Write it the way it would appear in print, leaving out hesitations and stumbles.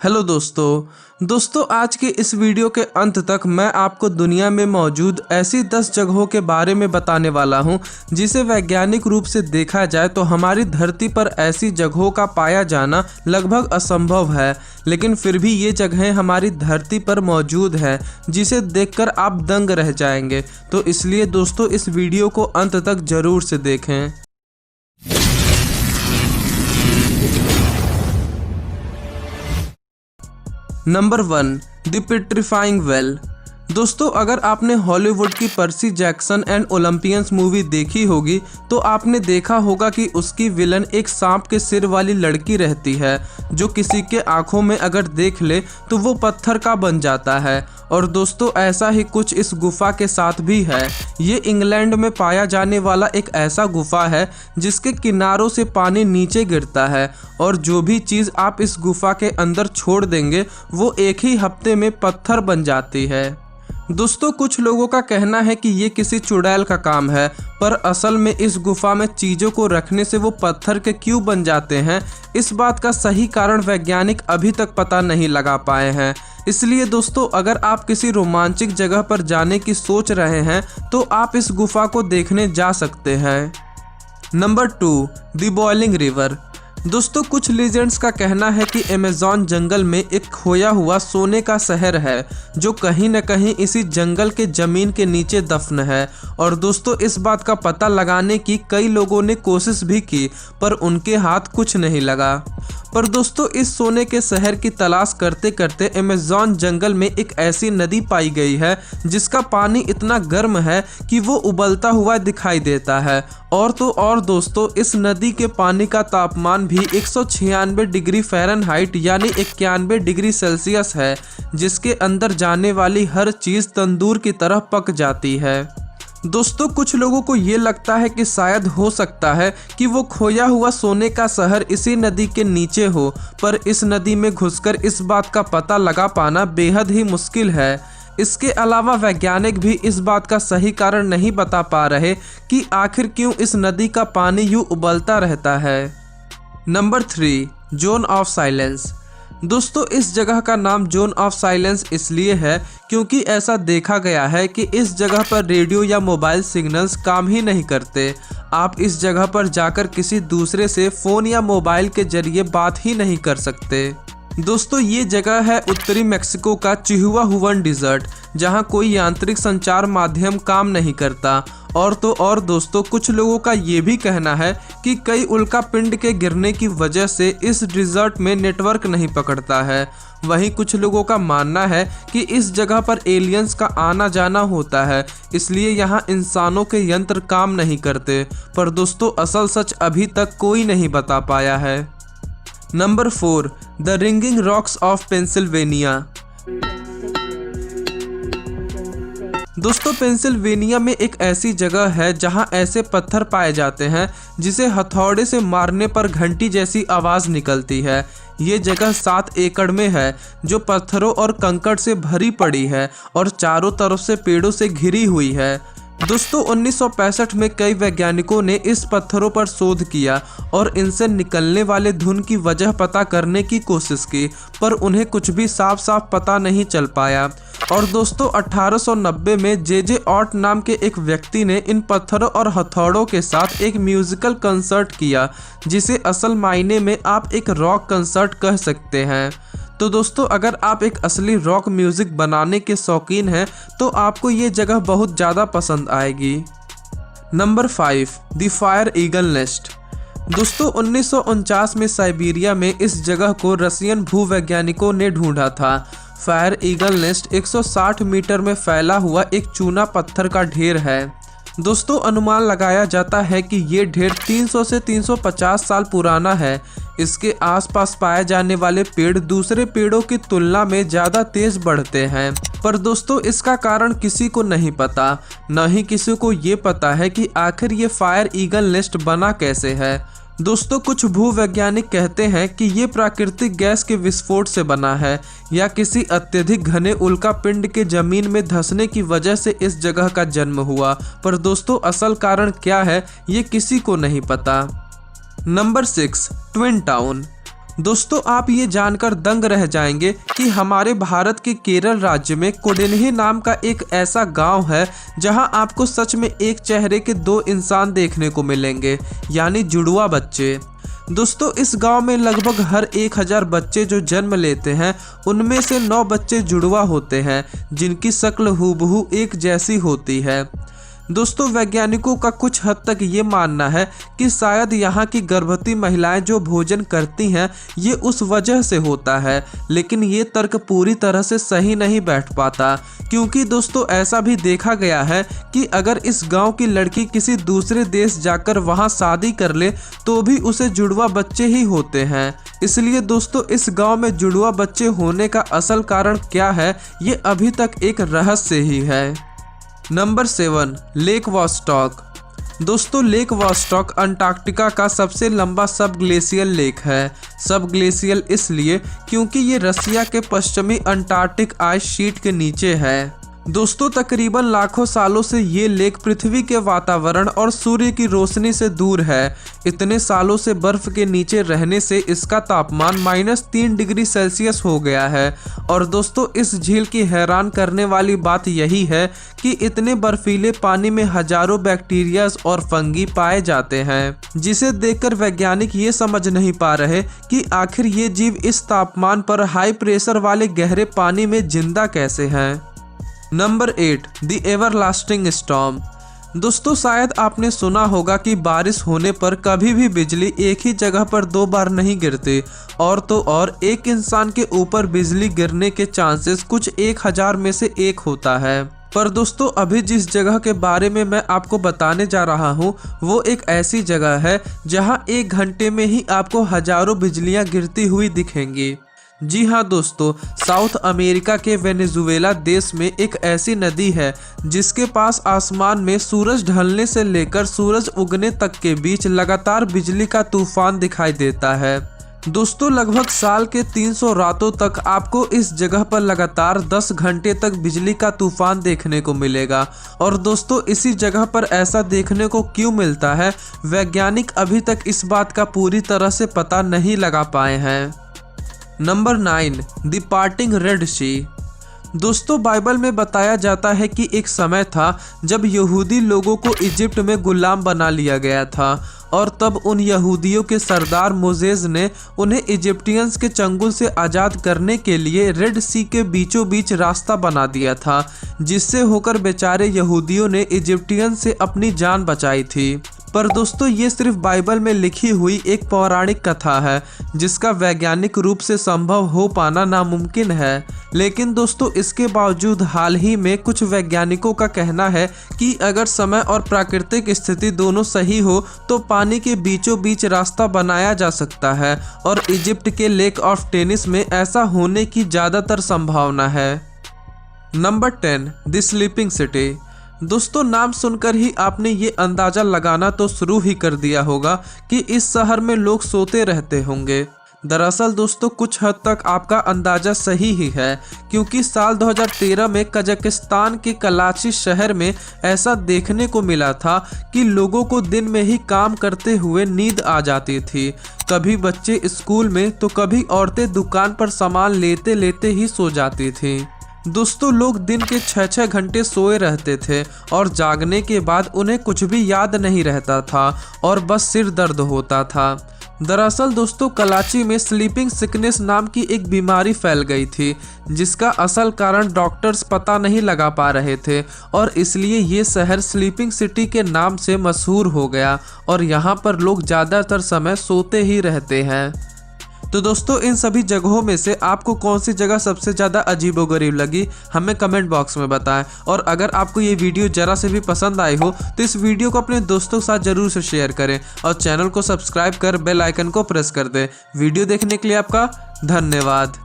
Hello दोस्तों आज के इस वीडियो के अंत तक मैं आपको दुनिया में मौजूद ऐसी 10 जगहों के बारे में बताने वाला हूं जिसे वैज्ञानिक रूप से देखा जाए तो हमारी धरती पर ऐसी जगहों का पाया जाना लगभग असंभव है, लेकिन फिर भी ये जगहें हमारी धरती पर मौजूद हैं जिसे देखकर आप दंग रह जाएंगे। तो इसलिए दोस्तों इस वीडियो को अंत तक जरूर से देखें। Number 1, the petrifying well. दोस्तों अगर आपने हॉलीवुड की Percy Jackson and Olympians movie देखी होगी तो आपने देखा होगा कि उसकी विलन एक सांप के सिर वाली लड़की रहती है जो किसी के आंखों में अगर देख ले तो वो पत्थर का बन जाता है। और दोस्तों ऐसा ही कुछ इस गुफा के साथ भी है। ये इंग्लैंड में पाया जाने वाला एक ऐसा गुफा है जिसके किनारों से पानी नीचे गिरता है और जो भी चीज़ आप इस गुफा के अंदर छोड़ देंगे वो एक ही हफ्ते में पत्थर बन जाती है। दोस्तों कुछ लोगों का कहना है कि ये किसी चुड़ैल का काम है, पर असल में इस गुफा में चीज़ों को रखने से वो पत्थर के क्यों बन जाते हैं, इस बात का सही कारण वैज्ञानिक अभी तक पता नहीं लगा पाए हैं। इसलिए दोस्तों अगर आप किसी रोमांचक जगह पर जाने की सोच रहे हैं तो आप इस गुफा को देखने जा सकते हैं। Number 2, the boiling river. दोस्तों कुछ लीजेंड्स का कहना है कि अमेज़न जंगल में एक खोया हुआ सोने का शहर है जो कहीं न कहीं इसी जंगल के ज़मीन के नीचे दफन है। और दोस्तों इस बात का पता लगाने की कई लोगों ने कोशिश भी की पर उनके हाथ कुछ नहीं लगा। पर दोस्तों इस सोने के शहर की तलाश करते करते अमेज़न जंगल में एक ऐसी नदी पाई गई है जिसका पानी इतना गर्म है कि वो उबलता हुआ दिखाई देता है। और तो और दोस्तों इस नदी के पानी का तापमान भी 196 डिग्री फ़ारेनहाइट यानी 91 डिग्री सेल्सियस है, जिसके अंदर जाने वाली हर चीज़ तंदूर की तरह पक जाती है। दोस्तों कुछ लोगों को ये लगता है कि शायद हो सकता है कि वो खोया हुआ सोने का शहर इसी नदी के नीचे हो, पर इस नदी में घुसकर इस बात का पता लगा पाना बेहद ही मुश्किल है। इसके अलावा वैज्ञानिक भी इस बात का सही कारण नहीं बता पा रहे कि आखिर क्यों इस नदी का पानी यूँ उबलता रहता है। Number 3, zone of silence. दोस्तों इस जगह का नाम जोन ऑफ साइलेंस इसलिए है क्योंकि ऐसा देखा गया है कि इस जगह पर रेडियो या मोबाइल सिग्नल्स काम ही नहीं करते। आप इस जगह पर जाकर किसी दूसरे से फ़ोन या मोबाइल के जरिए बात ही नहीं कर सकते। दोस्तों ये जगह है उत्तरी मेक्सिको का चिहुआहुआ डिज़र्ट जहां कोई यांत्रिक संचार माध्यम काम नहीं करता। और तो और दोस्तों कुछ लोगों का ये भी कहना है कि कई उल्का पिंड के गिरने की वजह से इस डिज़र्ट में नेटवर्क नहीं पकड़ता है। वहीं कुछ लोगों का मानना है कि इस जगह पर एलियंस का आना जाना होता है, इसलिए यहाँ इंसानों के यंत्र काम नहीं करते। पर दोस्तों असल सच अभी तक कोई नहीं बता पाया है। Number 4, the ringing rocks of Pennsylvania. दोस्तों पेंसिल्वेनिया में एक ऐसी जगह है जहां ऐसे पत्थर पाए जाते हैं जिसे हथौड़े से मारने पर घंटी जैसी आवाज़ निकलती है। ये जगह 7 एकड़ में है जो पत्थरों और कंकड़ से भरी पड़ी है और चारों तरफ से पेड़ों से घिरी हुई है। दोस्तों 1965 में कई वैज्ञानिकों ने इस पत्थरों पर शोध किया और इनसे निकलने वाले धुन की वजह पता करने की कोशिश की, पर उन्हें कुछ भी साफ पता नहीं चल पाया। और दोस्तों 1890 में जे ऑट नाम के एक व्यक्ति ने इन पत्थरों और हथौड़ों के साथ एक म्यूजिकल कंसर्ट किया जिसे असल मायने में आप एक रॉक कंसर्ट कह सकते हैं। तो दोस्तों अगर आप एक असली रॉक म्यूज़िक बनाने के शौकीन हैं तो आपको ये जगह बहुत ज़्यादा पसंद आएगी। Number 5, the fire eagle nest. दोस्तों 1949 में साइबेरिया में इस जगह को रसियन भूवैज्ञानिकों ने ढूंढा था। फायर ईगल नेस्ट 160 मीटर में फैला हुआ एक चूना पत्थर का ढेर है। दोस्तों अनुमान लगाया जाता है कि ये ढेर 300 से 350 साल पुराना है। इसके आसपास पाए जाने वाले पेड़ दूसरे पेड़ों की तुलना में ज़्यादा तेज बढ़ते हैं, पर दोस्तों इसका कारण किसी को नहीं पता। न ही किसी को ये पता है कि आखिर ये फायर ईगल नेस्ट बना कैसे है। दोस्तों कुछ भूवैज्ञानिक कहते हैं कि ये प्राकृतिक गैस के विस्फोट से बना है या किसी अत्यधिक घने उल्का पिंड के जमीन में धंसने की वजह से इस जगह का जन्म हुआ, पर दोस्तों असल कारण क्या है ये किसी को नहीं पता। Number 6, twin town. दोस्तों आप ये जानकर दंग रह जाएंगे कि हमारे भारत के केरल राज्य में कोडिन्ही नाम का एक ऐसा गांव है जहां आपको सच में एक चेहरे के दो इंसान देखने को मिलेंगे, यानी जुड़वा बच्चे। दोस्तों इस गांव में लगभग हर 1000 बच्चे जो जन्म लेते हैं उनमें से 9 बच्चे जुड़वा होते हैं जिनकी शक्ल हूबहू एक जैसी होती है। दोस्तों वैज्ञानिकों का कुछ हद तक ये मानना है कि शायद यहाँ की गर्भवती महिलाएं जो भोजन करती हैं ये उस वजह से होता है, लेकिन ये तर्क पूरी तरह से सही नहीं बैठ पाता, क्योंकि दोस्तों ऐसा भी देखा गया है कि अगर इस गांव की लड़की किसी दूसरे देश जाकर वहां शादी कर ले तो भी उसे जुड़वा बच्चे ही होते हैं। इसलिए दोस्तों इस गांव में जुड़वा बच्चे होने का असल कारण क्या है ये अभी तक एक रहस्य ही है। Number 7, lake Vostok. दोस्तों लेक वॉस्टॉक अंटार्कटिका का सबसे लंबा सब ग्लेशियल लेक है। सब ग्लेशियल इसलिए क्योंकि ये रसिया के पश्चिमी अंटार्कटिक आइस शीट के नीचे है। दोस्तों तकरीबन लाखों सालों से ये लेक पृथ्वी के वातावरण और सूर्य की रोशनी से दूर है। इतने सालों से बर्फ के नीचे रहने से इसका तापमान -3 डिग्री सेल्सियस हो गया है। और दोस्तों इस झील की हैरान करने वाली बात यही है कि इतने बर्फीले पानी में हजारों बैक्टीरिया और फंगी पाए जाते हैं, जिसे देखकर वैज्ञानिक ये समझ नहीं पा रहे कि आखिर ये जीव इस तापमान पर हाई प्रेशर वाले गहरे पानी में जिंदा कैसे हैं। Number 8, the everlasting storm. दोस्तों शायद आपने सुना होगा कि बारिश होने पर कभी भी बिजली एक ही जगह पर 2 बार नहीं गिरती, और तो और एक इंसान के ऊपर बिजली गिरने के चांसेस कुछ 1000 में से 1 होता है। पर दोस्तों अभी जिस जगह के बारे में मैं आपको बताने जा रहा हूँ वो एक ऐसी जगह है जहाँ 1 घंटे में ही आपको हजारों बिजलियाँ गिरती हुई दिखेंगी। जी हाँ दोस्तों, साउथ अमेरिका के वेनेजुएला देश में एक ऐसी नदी है जिसके पास आसमान में सूरज ढलने से लेकर सूरज उगने तक के बीच लगातार बिजली का तूफान दिखाई देता है। दोस्तों लगभग साल के 300 रातों तक आपको इस जगह पर लगातार 10 घंटे तक बिजली का तूफान देखने को मिलेगा। और दोस्तों इसी जगह पर ऐसा देखने को क्यों मिलता है, वैज्ञानिक अभी तक इस बात का पूरी तरह से पता नहीं लगा पाए हैं। नंबर 9, द पार्टिंग रेड सी। दोस्तों बाइबल में बताया जाता है कि एक समय था जब यहूदी लोगों को इजिप्ट में गुलाम बना लिया गया था, और तब उन यहूदियों के सरदार मोजेस ने उन्हें इजिप्टियंस के चंगुल से आज़ाद करने के लिए रेड सी के बीचों बीच रास्ता बना दिया था, जिससे होकर बेचारे यहूदियों ने इजिप्टियंस से अपनी जान बचाई थी। पर दोस्तों ये सिर्फ बाइबल में लिखी हुई एक पौराणिक कथा है जिसका वैज्ञानिक रूप से संभव हो पाना नामुमकिन है। लेकिन दोस्तों इसके बावजूद हाल ही में कुछ वैज्ञानिकों का कहना है कि अगर समय और प्राकृतिक स्थिति दोनों सही हो तो पानी के बीचों बीच रास्ता बनाया जा सकता है, और इजिप्ट के लेक ऑफ टेनिस में ऐसा होने की ज़्यादातर संभावना है। Number 10, the sleeping city. दोस्तों नाम सुनकर ही आपने ये अंदाज़ा लगाना तो शुरू ही कर दिया होगा कि इस शहर में लोग सोते रहते होंगे। दरअसल दोस्तों कुछ हद तक आपका अंदाज़ा सही ही है, क्योंकि साल 2013 में कजाकिस्तान के कराची शहर में ऐसा देखने को मिला था कि लोगों को दिन में ही काम करते हुए नींद आ जाती थी। कभी बच्चे स्कूल में तो कभी औरतें दुकान पर सामान लेते लेते ही सो जाती थी। दोस्तों लोग दिन के 6-6 घंटे सोए रहते थे और जागने के बाद उन्हें कुछ भी याद नहीं रहता था और बस सिर दर्द होता था। दरअसल दोस्तों कराची में स्लीपिंग सिकनेस नाम की एक बीमारी फैल गई थी, जिसका असल कारण डॉक्टर्स पता नहीं लगा पा रहे थे, और इसलिए ये शहर स्लीपिंग सिटी के नाम से मशहूर हो गया और यहाँ पर लोग ज़्यादातर समय सोते ही रहते हैं। तो दोस्तों इन सभी जगहों में से आपको कौन सी जगह सबसे ज़्यादा अजीबोगरीब लगी हमें कमेंट बॉक्स में बताएं। और अगर आपको ये वीडियो ज़रा से भी पसंद आई हो तो इस वीडियो को अपने दोस्तों के साथ ज़रूर से शेयर करें और चैनल को सब्सक्राइब कर बेल आइकन को प्रेस कर दें। वीडियो देखने के लिए आपका धन्यवाद।